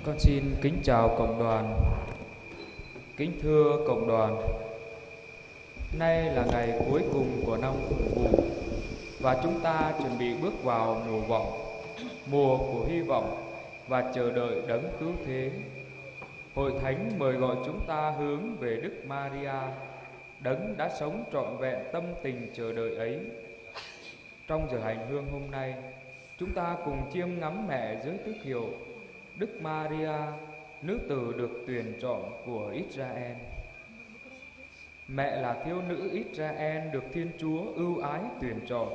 Con xin kính chào cộng đoàn. Kính thưa cộng đoàn, nay là ngày cuối cùng của năm Phục vụ và chúng ta chuẩn bị bước vào mùa vọng, mùa của hy vọng và chờ đợi đấng cứu thế. Hội thánh mời gọi chúng ta hướng về Đức Maria, đấng đã sống trọn vẹn tâm tình chờ đợi ấy. Trong giờ hành hương hôm nay, chúng ta cùng chiêm ngắm mẹ dưới tước hiệu Đức Maria, nữ tử được tuyển chọn của Israel. Mẹ là thiếu nữ Israel được Thiên Chúa ưu ái tuyển chọn,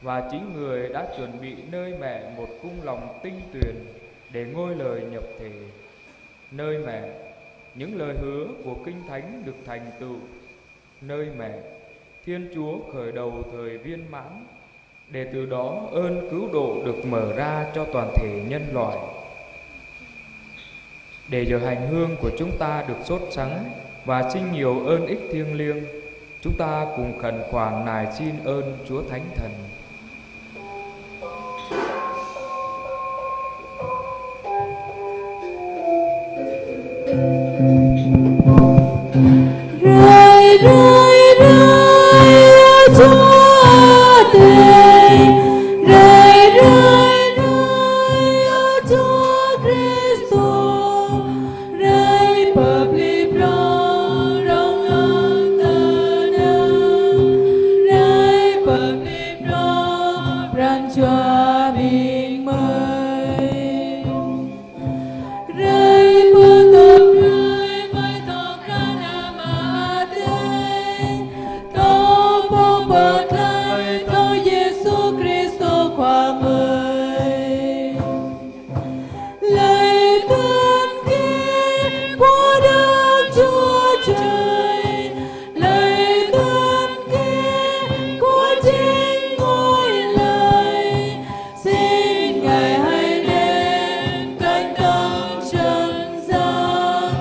và chính người đã chuẩn bị nơi mẹ một cung lòng tinh tuyền để ngôi lời nhập thể. Nơi mẹ, những lời hứa của Kinh Thánh được thành tựu. Nơi mẹ, Thiên Chúa khởi đầu thời viên mãn, để từ đó ơn cứu độ được mở ra cho toàn thể nhân loại. Để giờ hành hương của chúng ta được sốt sắng và sinh nhiều ơn ích thiêng liêng, chúng ta cùng khẩn khoản nài xin ơn Chúa Thánh Thần. Rơi rơi rơi Chúa Thầy, rơi rơi rơi Chúa Kitô, rơi bập libro rong ơn tơ nơ, rơi bập libro răng cho bình mới, rơi bờ tập rơi với tập ra nam a tên, tô bông bờ thay tô Giêsu Kitô qua mời, lời tân kia của Đức Chúa Trời, lời tân kia của chính ngôi lời, xin Ngài hãy đến cánh đồng trần gian,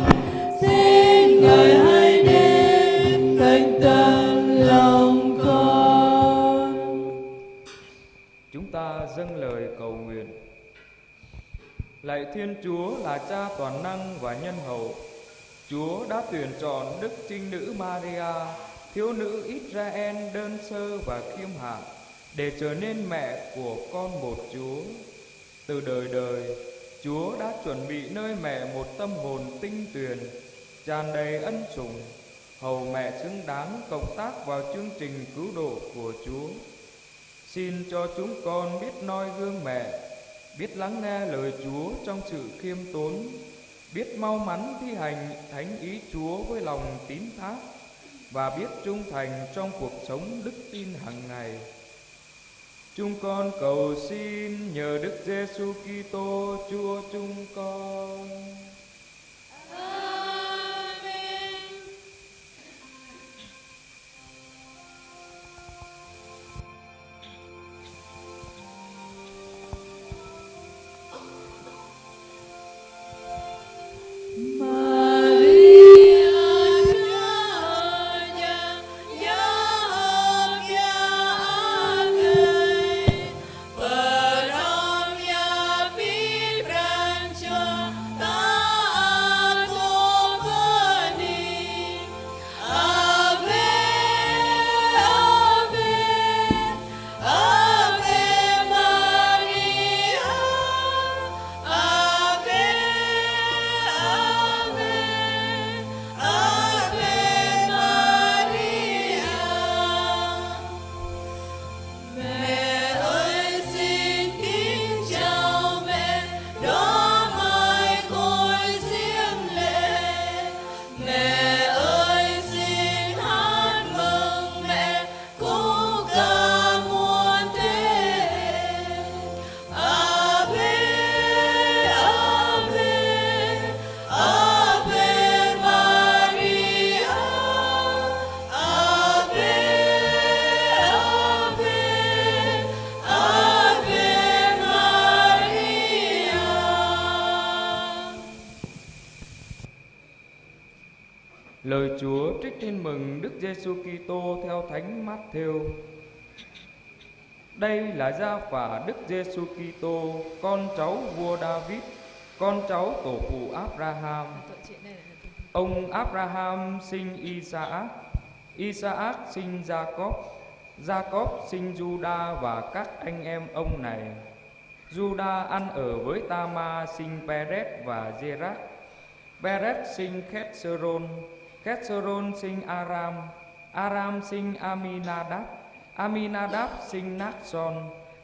xin Ngài hãy đến cánh tâm lòng con. Chúng ta dâng lời cầu nguyện. Lạy Thiên Chúa là Cha toàn năng và nhân hậu, Chúa đã tuyển chọn Đức Trinh Nữ Maria, thiếu nữ Israel đơn sơ và khiêm hạ, để trở nên mẹ của con một Chúa. Từ đời đời, Chúa đã chuẩn bị nơi mẹ một tâm hồn tinh tuyền, tràn đầy ân sủng, hầu mẹ xứng đáng cộng tác vào chương trình cứu độ của Chúa. Xin cho chúng con biết noi gương mẹ, biết lắng nghe lời Chúa trong sự khiêm tốn, biết mau mắn thi hành thánh ý Chúa với lòng tín thác, và biết trung thành trong cuộc sống đức tin hàng ngày. Chúng con cầu xin nhờ Đức Giêsu Kitô Chúa chúng con. Lời Chúa trích tin mừng Đức Giêsu Kitô theo Thánh Mát-thêu. Đây là gia phả Đức Giêsu Kitô, con cháu vua David. con cháu tổ phụ Abraham. Ông Abraham sinh Isaac, Isaac sinh Jacob, Jacob sinh Juda và các anh em ông này. Juda ăn ở với Tama sinh Perez và Zerach. Perez sinh Khetsron, Khetsron sinh Aram, Aram sinh Aminadab, Aminadab sinh Naxon,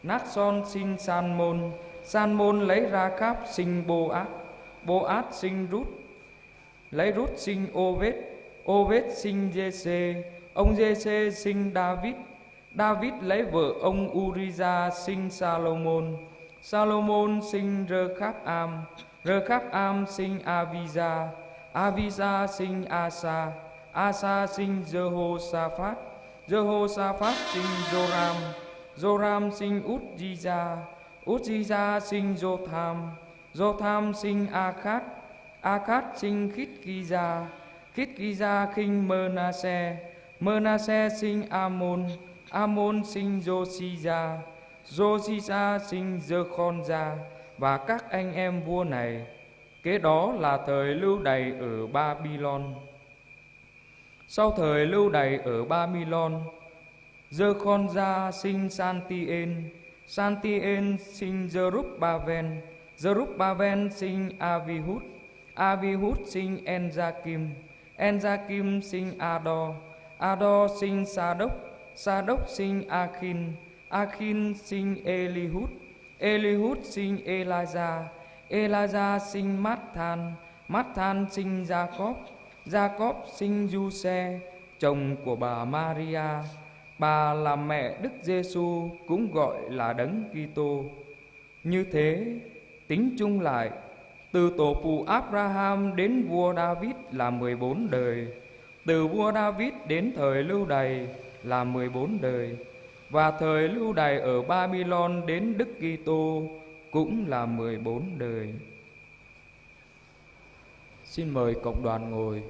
Naxon sinh Salmon, Salmon lấy Ra-kháp sinh Boaz, Boaz sinh Rút, lấy Rút sinh Obed, Obed sinh Giê-xê, ông Giê-xê sinh David, David lấy vợ ông Uri-gia sinh Salomon, Salomon sinh Rơ-kháp-am, Rơ-kháp-am sinh Abija, Abija sinh Asa, Asa sinh Jehoshaphat, Jehoshaphat sinh Joram, Joram sinh Uzziya, Uzziya sinh Jotham, Jotham sinh Akhat, Akhat sinh Khít-ki-gia, Khít-ki-gia sinh Mơ-na-se, Mơ-na-se sinh Amon, Amon sinh Josiza, Josiza sinh Giê-khon-gia và các anh em vua này. Kế đó là thời lưu đày ở Babylon. Sau thời lưu đày ở Babylon, Giê-khon-gia sinh Santien, Santien sinh Zerubbaben, Zerubbaben sinh Avihud, Avihud sinh Enjakim, Enjakim sinh Ado, Ado sinh Sa-đốc, Sa-đốc sinh Akhin, Akhin sinh Elihud, Elihud sinh Elijah, Elijah sinh Mát-than, Mát-than sinh Jacob, Jacob sinh Giuse, chồng của bà Maria. Bà là mẹ Đức Giêsu, cũng gọi là Đấng Kitô. Như thế, tính chung lại, từ tổ phụ Abraham đến vua David là 14 đời, từ vua David đến thời lưu đày là 14 đời, và thời lưu đày ở Babylon đến Đức Kitô cũng là 14 đời. Xin mời cộng đoàn ngồi.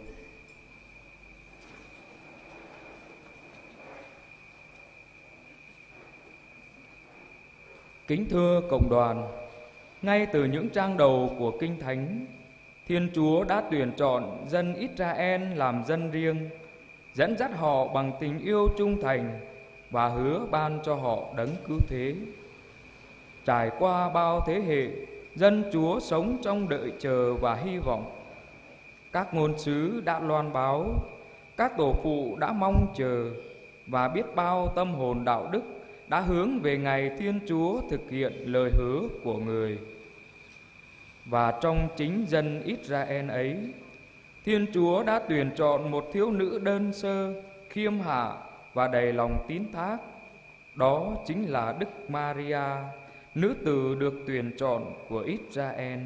Kính thưa cộng đoàn, ngay từ những trang đầu của Kinh Thánh, Thiên Chúa đã tuyển chọn dân Israel làm dân riêng, dẫn dắt họ bằng tình yêu trung thành và hứa ban cho họ đấng cứu thế. Trải qua bao thế hệ, dân Chúa sống trong đợi chờ và hy vọng. Các ngôn sứ đã loan báo, các tổ phụ đã mong chờ, và biết bao tâm hồn đạo đức đã hướng về ngày Thiên Chúa thực hiện lời hứa của Người. Và trong chính dân Israel ấy, Thiên Chúa đã tuyển chọn một thiếu nữ đơn sơ, khiêm hạ và đầy lòng tín thác. Đó chính là Đức Maria, nữ tử được tuyển chọn của Israel.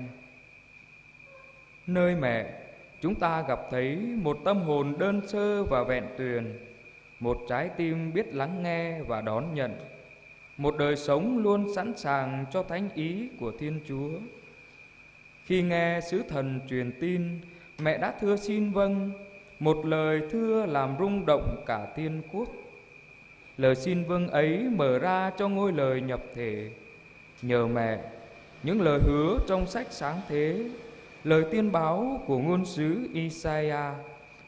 Nơi mẹ, chúng ta gặp thấy một tâm hồn đơn sơ và vẹn tuyền, một trái tim biết lắng nghe và đón nhận, một đời sống luôn sẵn sàng cho thánh ý của Thiên Chúa. Khi nghe sứ thần truyền tin, mẹ đã thưa xin vâng, một lời thưa làm rung động cả thiên quốc. Lời xin vâng ấy mở ra cho ngôi lời nhập thể. Nhờ mẹ, những lời hứa trong sách Sáng Thế, lời tiên báo của ngôn sứ Isaiah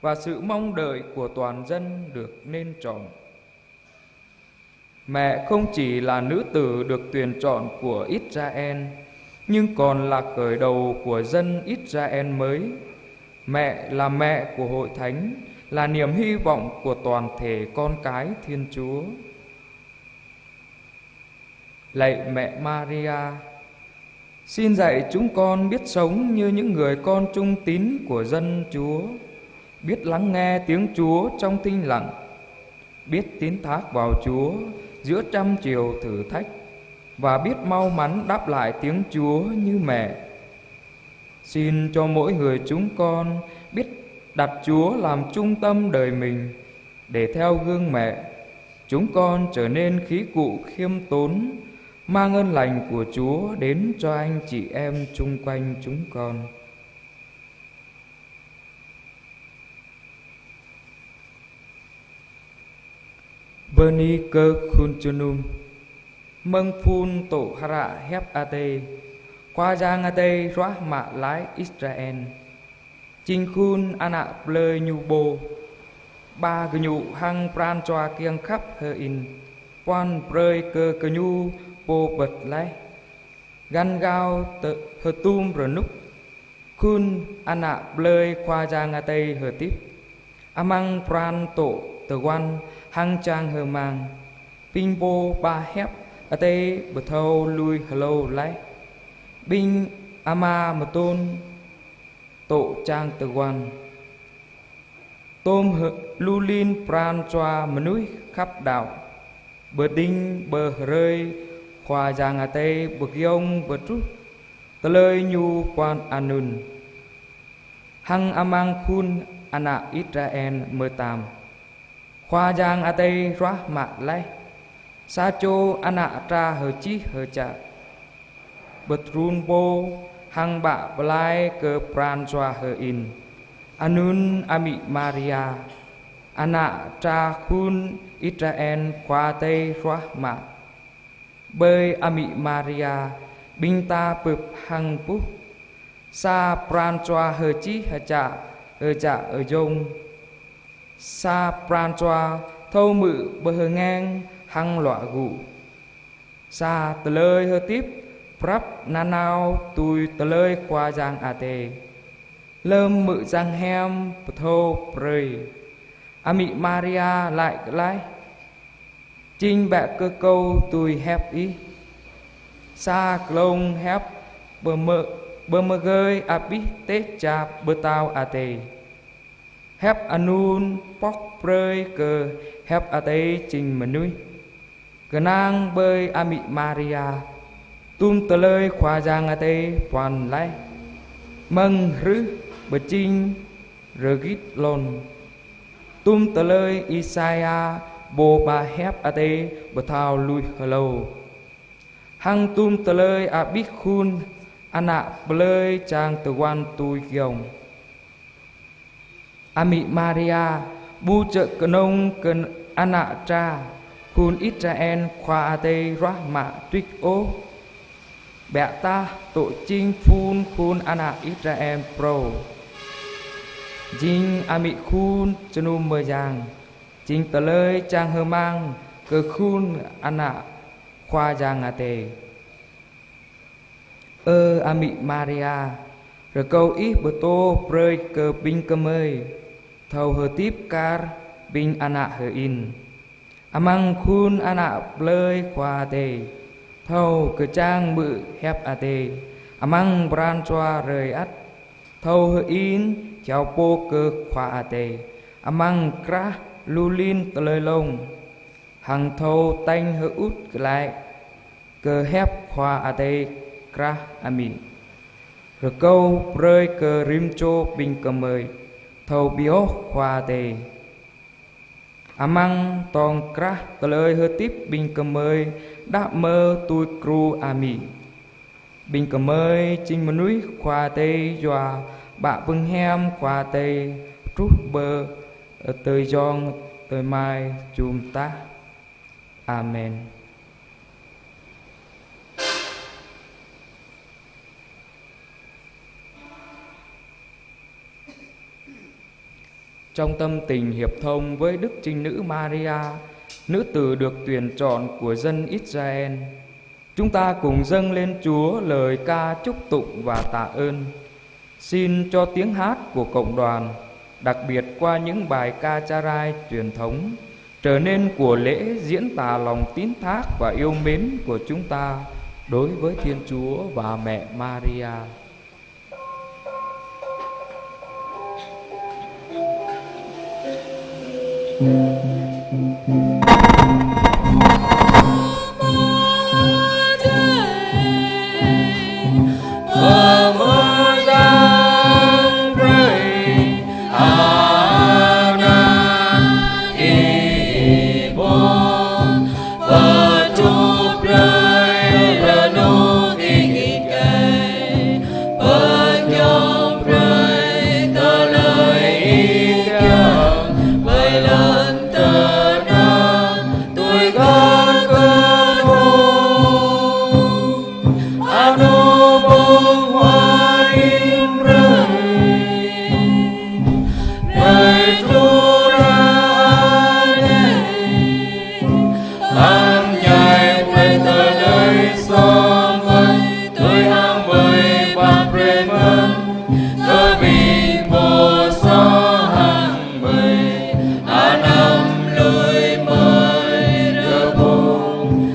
và sự mong đợi của toàn dân được nên trọn. Mẹ không chỉ là nữ tử được tuyển chọn của Israel, nhưng còn là khởi đầu của dân Israel mới. Mẹ là mẹ của hội thánh, là niềm hy vọng của toàn thể con cái Thiên Chúa. Lạy mẹ Maria, xin dạy chúng con biết sống như những người con trung tín của dân Chúa, biết lắng nghe tiếng Chúa trong thinh lặng, biết tín thác vào Chúa giữa trăm chiều thử thách, và biết mau mắn đáp lại tiếng Chúa như mẹ. Xin cho mỗi người chúng con biết đặt Chúa làm trung tâm đời mình, để theo gương mẹ, chúng con trở nên khí cụ khiêm tốn, mang ơn lành của Chúa đến cho anh chị em chung quanh chúng con. Berni cơ khunchunum mâng phun tổ hara hep ate qua giang ate roa mạ lái Israel chinh khun ana blơi nhu bồ ba cái nhu hăng pran choa kiêng khắp hơ in quan prơi cơ cơ nhu bồ bật lái gan gao tự hơ tum rồi núc khun ana blơi qua giang ate hơ tiếp amang pran tổ từ quan hăng trang hơ mang pin bô ba hép ate bờ thâu lui hello lái binh ama mà tôn tổ trang từ quan tôm lu lin pran choa núi khắp đảo bờ đinh bờ rơi khoa giang à tây bờ giông bờ trúc tờ lời nhu quan anun hăng amang khun ana Israel mơ tam khoa giang à tây roa mạ lay sa chô ana tra hờ chi hờ cha bật run bô hăng bạ blai cơ pran choa hờ in anun ami Maria ana tra khun Israel khoa tây roa mạ bơi ami Maria binh ta bực hăng pu sa pran choa hờ chi hờ cha ở dông sa pran choa thâu mự bờ hờ ngang hăng lọa gụ sa tờ lời hờ tiếp prap nanao tui tờ lời qua giang ate lơm mự giang hem thô prey ami Maria lại chinh bẹ cơ câu tui hép ý sa klong hép bờ mơ gơi abi tết cha bờ tao ate hép anun pok prey cơ hép ate chinh mà nuôi cơ nang bơi ami Maria tum tờ lời khoa giang ate toàn lại mừng rứ bờ chinh rờ gít lon tum tờ lời Isaiah bồ bà hép ate bờ thao lui hello hăng tum tờ lời abik khun ana blơi trang tờ quan tui giông ami Maria bu trợ nông cần ana tra khun Israel khoa ate roa mạ tuyết ô bẹ ta tổ chinh phun khun ana Israel pro jing ami khun chunum mơ giang chinh tờ lời trang hơ mang cơ khun ana khoa giang ate ami Maria rồi câu ít bờ tô prơi cơ binh cơ mơi thầu hờ tiếp car binh ana hờ in amang khun ana blơi khoa tê thầu cơ trang bự hép ate amang bran choa rời ắt thầu hờ in chào po cơ khoa ate amang kra lulin tơi lông hằng thầu tanh hờ út lại cơ hép khoa ate kra ami rồi câu rơi cơ rim chô binh cơ mơi thầu bió khoa tê amang tòng kra tờ lời hơ tiếp binh cơ mơi đã mơ tui kru ami binh cơ mơi chinh mà núi khoa tê dòa bạ vâng hem khoa tê trút bơ tơi giòn tơi mai chùm ta amen. Trong tâm tình hiệp thông với Đức Trinh Nữ Maria, nữ tử được tuyển chọn của dân Israel, chúng ta cùng dâng lên Chúa lời ca chúc tụng và tạ ơn. Xin cho tiếng hát của cộng đoàn, đặc biệt qua những bài ca charai truyền thống, trở nên của lễ diễn tả lòng tín thác và yêu mến của chúng ta đối với Thiên Chúa và mẹ Maria. Hãy subscribe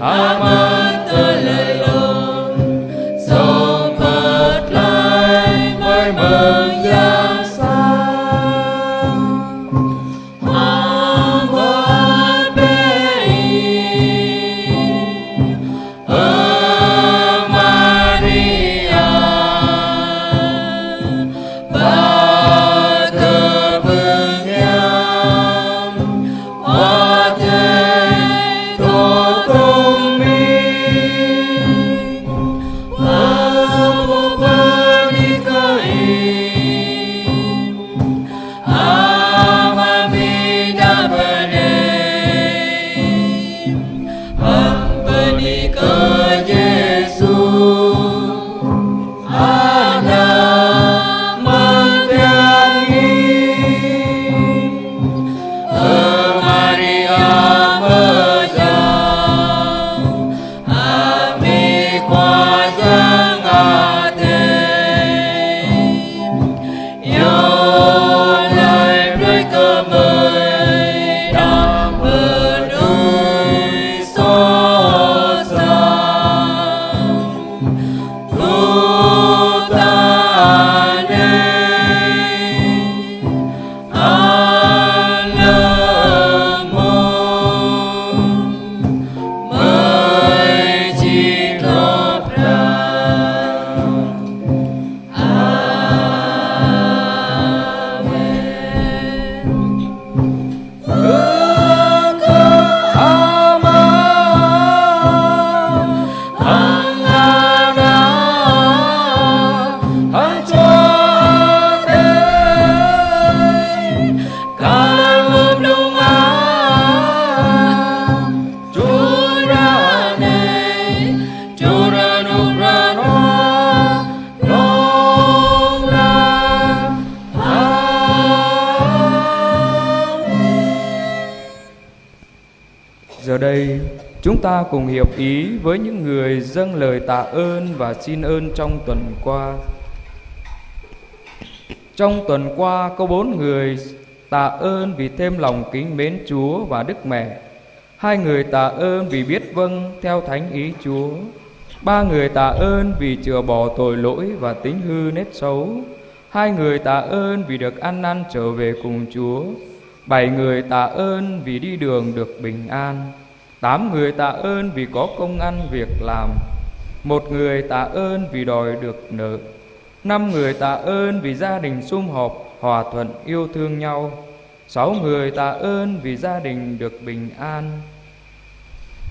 amat lời lòng sông bật lại với mừng giáng sáng amat Maria ba thờ vương nhang hoa thế tổ tung minh vô bờ đi coi amami đã bờ đây hamba đi coi Giêsu Giờ đây, chúng ta cùng hiệp ý với những người dâng lời tạ ơn và xin ơn trong tuần qua. Trong tuần qua có 4 người tạ ơn vì thêm lòng kính mến Chúa và Đức Mẹ. 2 người tạ ơn vì biết vâng theo thánh ý Chúa. 3 người tạ ơn vì chừa bỏ tội lỗi và tính hư nết xấu. 2 người tạ ơn vì được ăn năn trở về cùng Chúa. 7 người tạ ơn vì đi đường được bình an. 8 người tạ ơn vì có công ăn việc làm. 1 người tạ ơn vì đòi được nợ. 5 người tạ ơn vì gia đình sum họp hòa thuận yêu thương nhau. 6 người tạ ơn vì gia đình được bình an.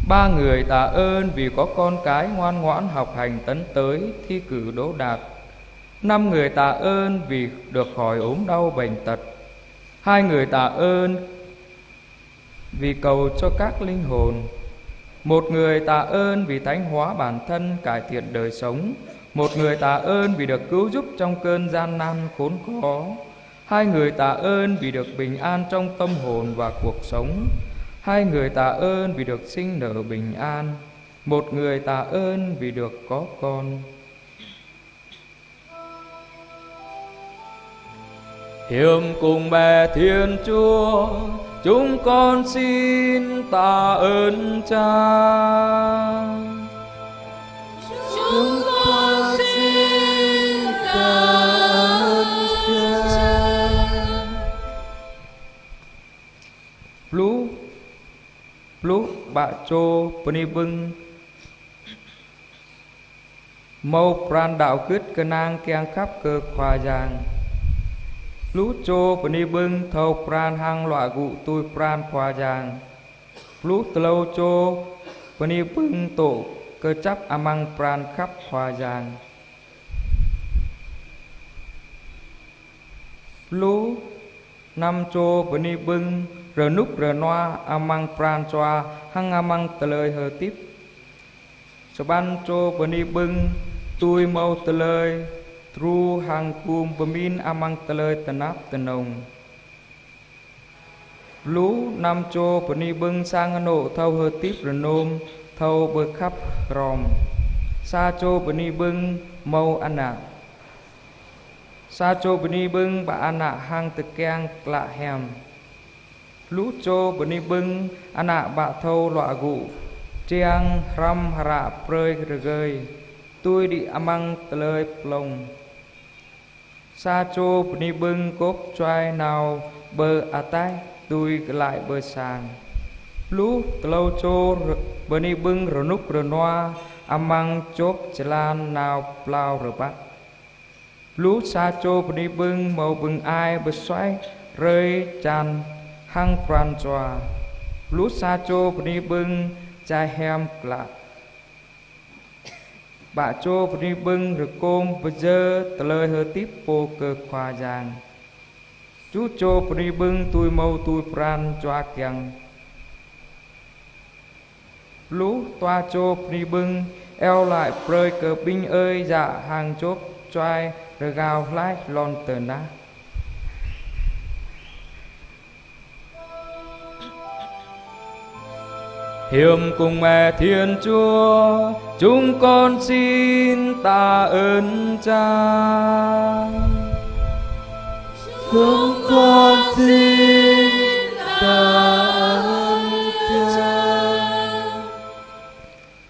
3 người tạ ơn vì có con cái ngoan ngoãn học hành tấn tới thi cử đỗ đạt. 5 người tạ ơn vì được khỏi ốm đau bệnh tật. 2 người tạ ơn vì cầu cho các linh hồn. 1 người tạ ơn vì thánh hóa bản thân, cải thiện đời sống. 1 người tạ ơn vì được cứu giúp trong cơn gian nan khốn khó. 2 người tạ ơn vì được bình an trong tâm hồn và cuộc sống. 2 người tạ ơn vì được sinh nở bình an. 1 người tạ ơn vì được có con. Hiệp cùng bè Thiên Chúa, chúng con xin tạ ơn Cha. Chúng con xin tạ ơn Cha. Plú bạ chô pani bưng mâu pran đạo quyết cơ nang keng khắp cơ khoa giang. Lú chô pani bưng thâu pran hang loại gụ tui pran khoa giang. Lú tlâu chô pani bưng tổ cơ chấp amang pran khắp khoa giang. Lú năm chô pani bưng rờ núc rờ noa amang pran choa hang amang tơi hơ tiếp. Saban chô pani bưng tui mau tơi tru hang kum pamin amang tơi tanap tanong. Lú nam chô pani bưng sang nộ thâu hơ tiếp rờ nôm thâu bơ khắp rom. Sa chô pani bưng mau ana. Sa chô pani bưng bà ana hang tực keng lạ hèm. Lú chô bani bưng ana bạ thâu lọa gụ Triang ram hara prơi rơi tôi đi amang tơi plong sa chô ni bưng cốp choai nào bơ atai tôi lại bơ sang lú tlâu chô bơ ni bưng rờ núc rờ noa amang chốp chalan nào plau rờ bát lú sa chô bơ ni bưng màu bưng ai bơ xoay rơi chan hăng pran choa lú sa chô bơ ni bưng chai hem lạ bà chô bơ ni bưng rờ côm bơ dơ tờ lời hơ tiếp pô cơ khoa giang chú chô bơ ni bưng tôi mâu tôi pran choa kiang lú toa chô ni bưng eo lại prơi cờ binh ơi dạ hàng chốp choai rồi gào lái lon tờ na hiệp cùng mẹ Thiên Chúa chúng con xin tạ ơn Cha. Chúng con xin tạ ơn Cha.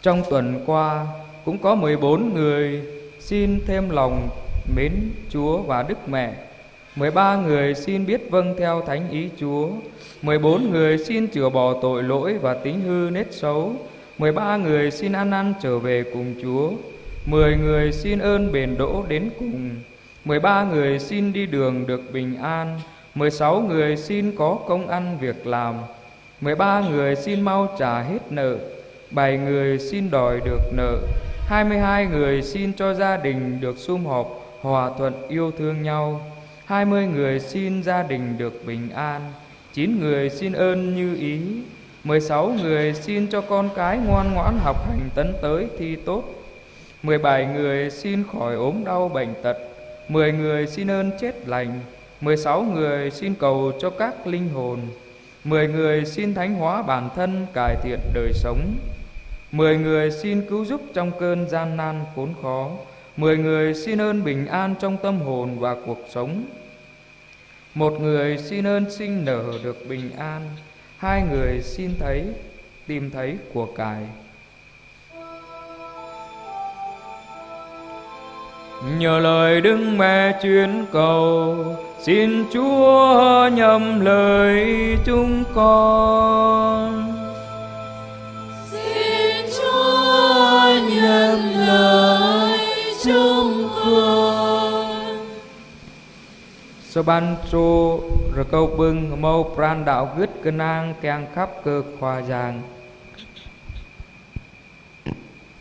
Trong tuần qua cũng có 14 người xin thêm lòng mến Chúa và Đức Mẹ. 13 người xin biết vâng theo thánh ý Chúa. 14 người xin chữa bỏ tội lỗi và tính hư nết xấu. 13 người xin ăn năn trở về cùng Chúa. 10 người xin ơn bền đỗ đến cùng. 13 người xin đi đường được bình an. 16 người xin có công ăn việc làm. 13 người xin mau trả hết nợ. 7 người xin đòi được nợ. 22 người xin cho gia đình được sum họp, hòa thuận yêu thương nhau. 20 người xin gia đình được bình an. 9 người xin ơn như ý. 16 người xin cho con cái ngoan ngoãn học hành tấn tới thi tốt. 17 người xin khỏi ốm đau bệnh tật. 10 người xin ơn chết lành. 16 người xin cầu cho các linh hồn. 10 người xin thánh hóa bản thân, cải thiện đời sống. 10 người xin cứu giúp trong cơn gian nan khốn khó. 10 người xin ơn bình an trong tâm hồn và cuộc sống. 1 người xin ơn sinh nở được bình an. 2 người xin tìm thấy của cải. Nhờ lời Đức Mẹ chuyên cầu, xin Chúa nhậm lời chúng con. Xin Chúa nhậm lời chúng con. Sơ ban chô rồi câu bưng mâu pran đạo gứt cơ nang keng khắp cơ khoa giang.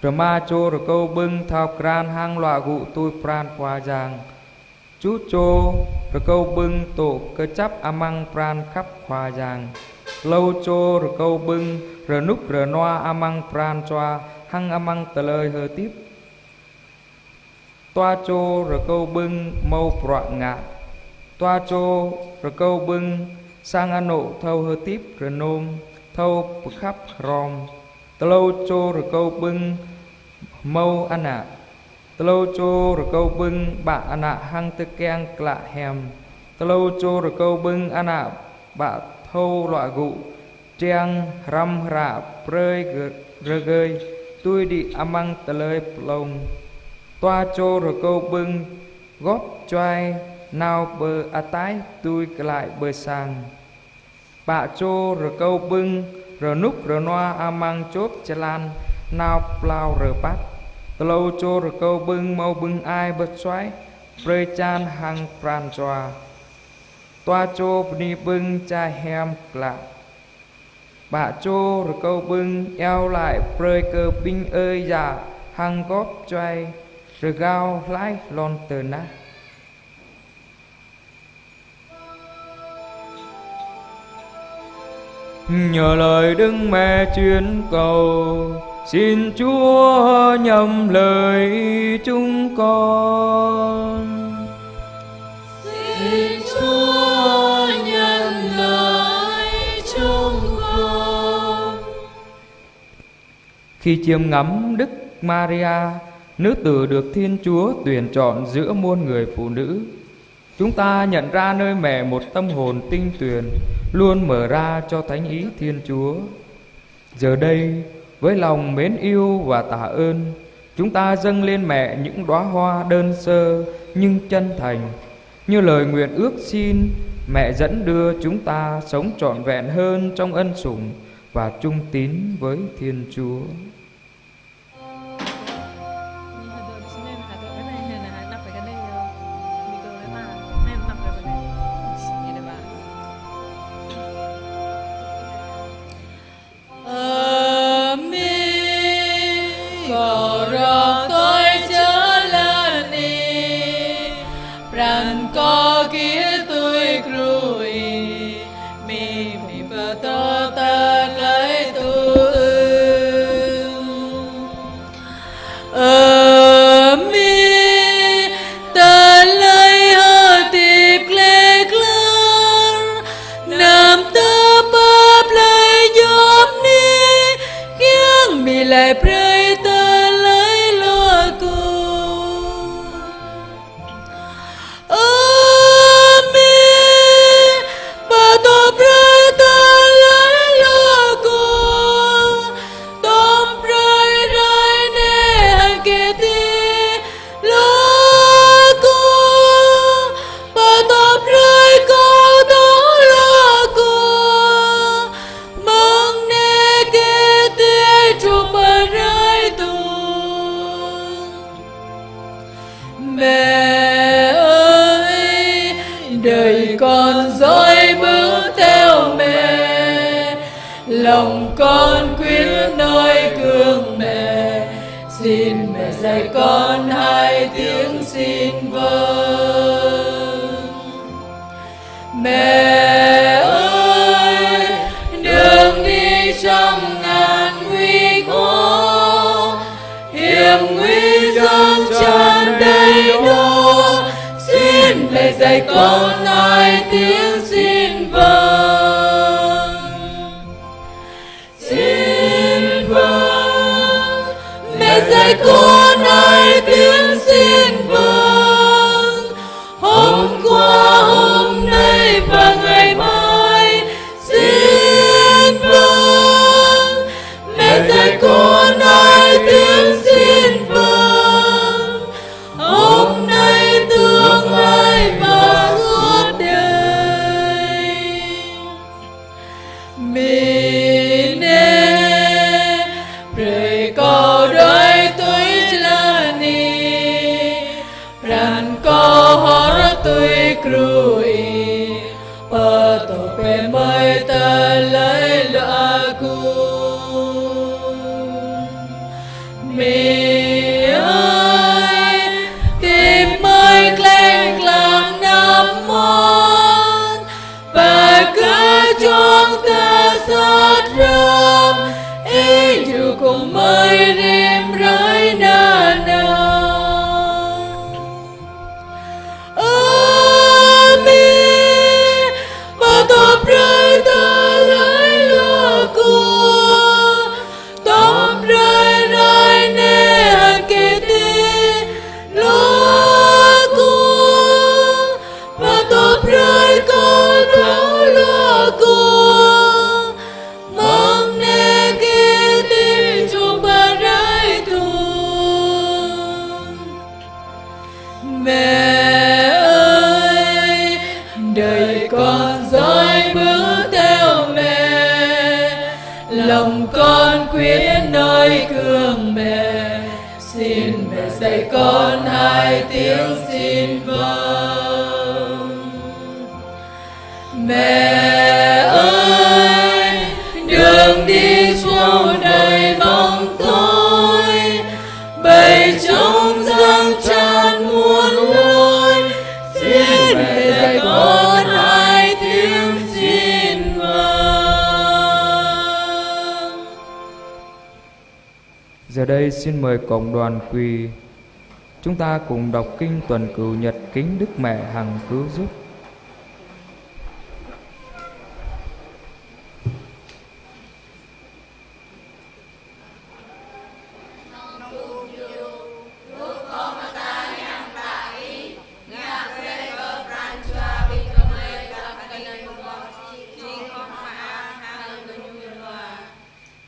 Rồi ma chô rồi câu bưng thao kran hang loa gụ tôi pran khoa giang. Chú chô rồi câu bưng tổ cơ chấp amang pran khắp khoa giang. Lâu chô rồi câu bưng rồi núc rồi noa amang pran choa hang amang tờ lời hơ tiếp. Toa chô rồi câu bưng mâu proạn ngạ. Toa chô rồi câu bưng sang an nộ thâu hơ tiếp rồi nôm thâu khắp rom. Tờ lâu chô rồi câu bưng mâu an ạ. Tờ lâu chô rồi câu bưng bạ an ạ hăng tơ keng lạ hèm. Tờ lâu chô rồi câu bưng an ạ bạ thâu loại gụ. Triang ram rạ prơi rơ gơi tôi đi amang tờ lời plong. Toa chô rồi câu bưng góp choai nào bơ atai tôi lại bơ sang. Bạ chô rồi câu bưng rồi núc rồi noa amang chốp chalan nào plau rồi bát. Lâu chô rồi câu bưng mau bưng ai bơ xoáy prơi chan hang pran choa. Toa chô ni bưng chai hem lạ. Bạ chô rồi câu bưng eo lại prơi cơ binh ơi dạ hang góp choai rồi gao lái lon tờ na. Nhờ lời Đức Mẹ chuyên cầu, xin Chúa nhậm lời chúng con. Xin Chúa nhậm lời chúng con. Khi chiêm ngắm Đức Maria, nữ tử được Thiên Chúa tuyển chọn giữa muôn người phụ nữ, chúng ta nhận ra nơi mẹ một tâm hồn tinh tuyền, luôn mở ra cho thánh ý Thiên Chúa. Giờ đây, Với lòng mến yêu và tạ ơn, chúng ta dâng lên mẹ những đóa hoa đơn sơ nhưng chân thành, như lời nguyện ước xin mẹ dẫn đưa chúng ta sống trọn vẹn hơn trong ân sủng và trung tín với Thiên Chúa. Lòng con quyết nơi gương mẹ, xin mẹ dạy con hai tiếng xin vâng. Mẹ ơi, đường đi trong ngàn nguy khó, hiểm nguy gian tràn đầy đó, xin mẹ dạy con hai tiếng xin vâng. Dạy con hai tiếng xin vâng. Hôm qua, hôm nay và ngày mai xin vâng. Mẹ dạy con hai tiếng xin vâng. Hôm nay, tương lai và suốt đời. Mình pray câu đời tôi krui pato pe mai ta lai la ku mi ơi tìm mai clang clang nam môn và cứ cho ta sát râm ý dù cùng mai đêm rơi na na. Lòng con quyết nơi gương mẹ, xin mẹ dạy con hai tiếng xin vâng. Mẹ ơi, đường đi trong đầy bóng tối, bầy trống dâng tràn muôn lối, xin mẹ dạy con hai tiếng xin vâng. Giờ đây xin mời cộng đoàn quỳ, chúng ta cùng đọc kinh tuần cửu nhật kính Đức Mẹ hằng cứu giúp.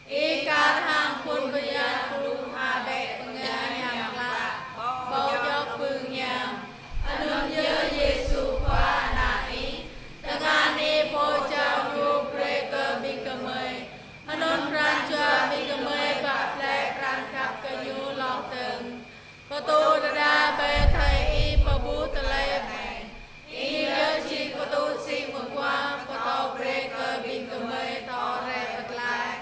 Ikat hang có tu ra bê thầy y mà bú tà lê mẹ y nhớ chi có tu xin một qua có tàu bê cơ bình cơ mê tàu rê bật lại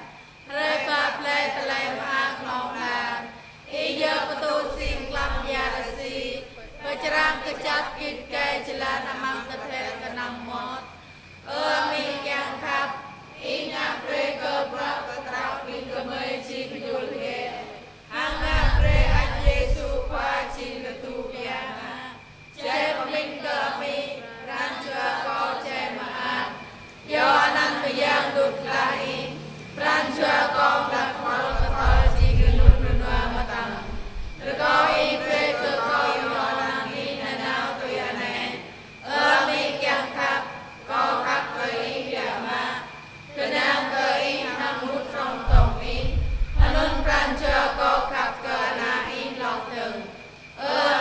rê bạp lê tà lê mà lòng đàn y nhớ có tu xin làm gia đà si và trang cơ chát kít kê chì là nà mang tà thê cơ năng mốt mi kàng khắp y nhạc rê cơ bạc cơ trao bình cơ mê chi cơ dùl ghê hàng ngạc rê anh Giêsu qua chi là tu bia chế minh cơ mi ran chua có chế mà an do anh thời gian đục lại ran chua con đặt vào cơ thơ chi cơ nút nụ nua mà tăng rồi có y bê cơ có nhỏ nàng đi nà nào tùy anh em mi kàng khắp có khắp cơ y bia mà cơ nàng cơ y hăng hút trong tổng y anh ran chua có khắp cơ na y lọt từng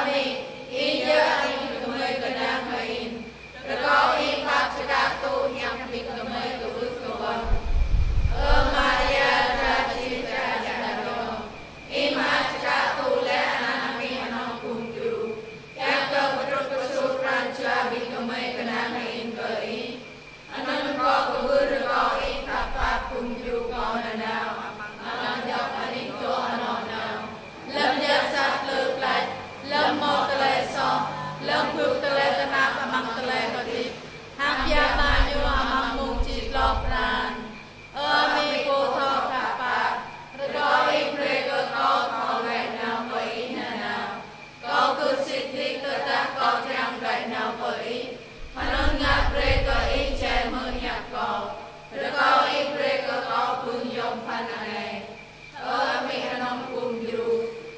mi y nhớ anh cơ mê cơ nàng cơ in rồi có y pháp cho các tu nhằm bình cơ mê cơ ước cơ vâng Maria ra chi cha dạ đồ y mà cho các tu lẽ anh mi anh cùng dù các cơ bất rốt cơ sụt ran chua bình cơ mê cơ nàng cơ in cơ y anh có cơ bư rồi có y pháp pháp cùng dù có nà nào anh dọc anh in tô anh nào lâm dân sát lược lại lâm mô tà lê so lâm hữu tà lê tà nạp amang tà lê có thịt hàm gia ta nhu amang mung chít lọc ràn mi cô thọ khả bạc rồi có y prê cơ có thọ gạch nào có y nà nào có cứ xịt đi cơ ta có trang gạch nào có y mà nâng ngạc prê cơ y chè mơ nhạc có rồi có y prê cơ có phương dòng phan này mi anh cùng dù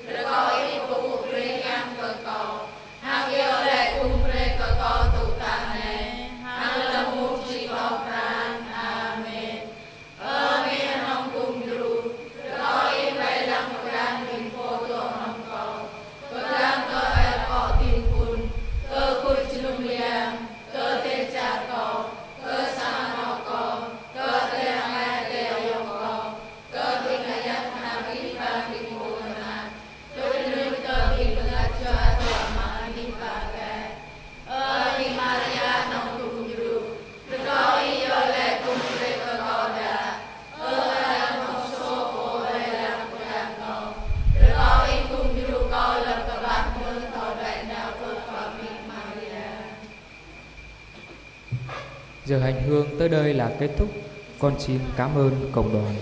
rồi có y phụ prê ngang cơ có hàng yêu lệ cùng prê cơ có tụ tạ này hàng lâm mục chi lọc ràn amen mi anh cùng dù rồi có y prê lăng cơ đàn bình phô tổ hồng cầu cơ đàn cơ ai có tìm phun cơ khui chi lung liang cơ tê cha cầu cơ sa nó cầu cơ tê hai tê yong cầu cơ bình là giác hà bình và bình phô nà cơ bình cơ bình là cho tòa mà bình và ghé đi Maria nông cùng dù rồi có y yo lệ cùng rê cơ có đà ai nông số cổ lệ làm cơ đàn cầu rồi có y cùng dù có lập cơ bạc mơn thọ đại nào cơ có bình Maria. Giờ hành hương tới đây là kết thúc. Con xin cảm ơn cộng đoàn.